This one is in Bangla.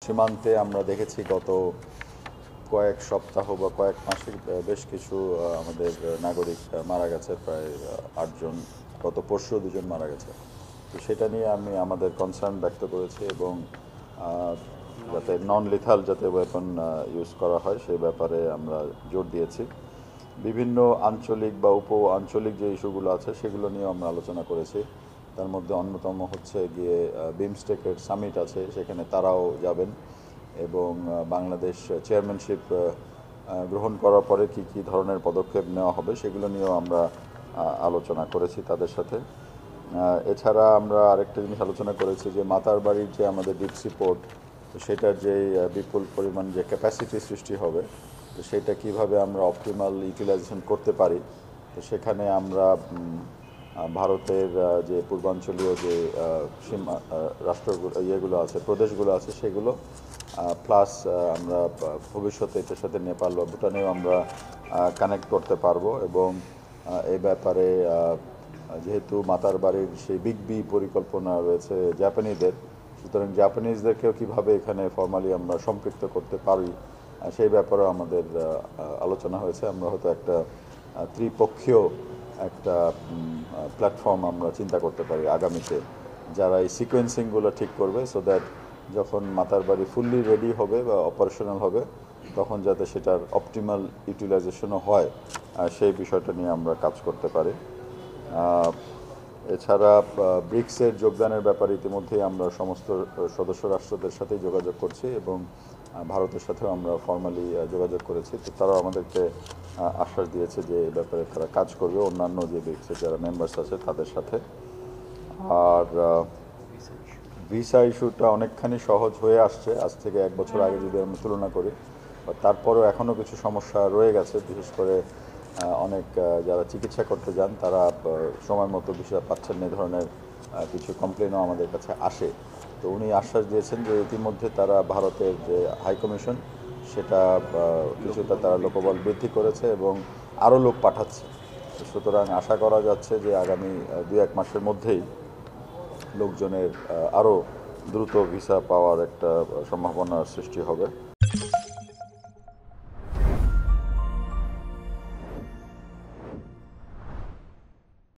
সীমান্তে আমরা দেখেছি গত কয়েক সপ্তাহ বা কয়েক মাসে বেশ কিছু আমাদের নাগরিক মারা গেছে, প্রায় 8 জন। গত পরশু 2 জন মারা গেছে। তো সেটা নিয়ে আমি আমাদের কনসার্ন ব্যক্ত করেছি এবং যাতে নন লিথাল যাতে ওয়েপন ইউজ করা হয় সেই ব্যাপারে আমরা জোর দিয়েছি। বিভিন্ন আঞ্চলিক বা উপ আঞ্চলিক যে ইস্যুগুলো আছে সেগুলো নিয়েও আমরা আলোচনা করেছি। তার মধ্যে অন্যতম হচ্ছে গিয়ে বিমস্টেকের সামিট আছে, সেখানে তারাও যাবেন এবং বাংলাদেশ চেয়ারম্যানশিপ গ্রহণ করার পরে কি কি ধরনের পদক্ষেপ নেওয়া হবে সেগুলো নিয়েও আমরা আলোচনা করেছি তাদের সাথে। এছাড়া আমরা আরেকটা জিনিস আলোচনা করেছি যে মাতার বাড়ির যে আমাদের ডিপ সি পোর্ট, তো সেটার যে বিপুল পরিমাণ যে ক্যাপাসিটি সৃষ্টি হবে, তো সেটা কিভাবে আমরা অপটিমাল ইউটিলাইজেশন করতে পারি। তো সেখানে আমরা ভারতের যে পূর্বাঞ্চলীয় যে সীমা রাষ্ট্র ইয়েগুলো আছে, প্রদেশগুলো আছে, সেগুলো প্লাস আমরা ভবিষ্যতে এটার সাথে নেপাল বা ভুটানেও আমরা কানেক্ট করতে পারবো। এবং এই ব্যাপারে যেহেতু মাতার বাড়ির সেই বিগ বি পরিকল্পনা রয়েছে জাপানিদের, সুতরাং জাপানিজদেরকেও কীভাবে এখানে ফর্মালি আমরা সম্পৃক্ত করতে পারি সেই ব্যাপারেও আমাদের আলোচনা হয়েছে। আমরা হয়তো একটা ত্রিপক্ষীয় একটা প্ল্যাটফর্ম আমরা চিন্তা করতে পারি আগামীতে, যারা এই সিকোয়েন্সিংগুলো ঠিক করবে, সো দ্যাট যখন মাতার বাড়ি ফুললি রেডি হবে বা অপারেশনাল হবে তখন যাতে সেটার অপটিমাল ইউটিলাইজেশনও হয়, সেই বিষয়টা নিয়ে আমরা কাজ করতে পারি। এছাড়া ব্রিক্সের যোগদানের ব্যাপারে ইতিমধ্যেই আমরা সমস্ত সদস্য রাষ্ট্রদের সাথেই যোগাযোগ করছি এবং ভারতের সাথেও আমরা ফর্মালি যোগাযোগ করেছি। তো তারাও আমাদেরকে আশ্বাস দিয়েছে যে এই ব্যাপারে তারা কাজ করবে অন্যান্য যে ব্রিক্সের যারা মেম্বার্স আছে তাদের সাথে। আর ভিসা ইস্যুটা অনেকখানি সহজ হয়ে আসছে আজ থেকে 1 বছর আগে যদি আমরা তুলনা করি, তারপরেও এখনও কিছু সমস্যা রয়ে গেছে। বিশেষ করে অনেক যারা চিকিৎসা করতে যান তারা সময় মতো ভিসা পাচ্ছেন না, এই ধরনের কিছু কমপ্লেনও আমাদের কাছে আসে। তো উনি আশ্বাস দিয়েছেন যে ইতিমধ্যে তারা ভারতের যে হাইকমিশন সেটা কিছুটা তারা লোকবল বৃদ্ধি করেছে এবং আরও লোক পাঠাচ্ছে। সুতরাং আশা করা যাচ্ছে যে আগামী 2-1 মাসের মধ্যেই লোকজনের আরও দ্রুত ভিসা পাওয়ার একটা সম্ভাবনার সৃষ্টি হবে।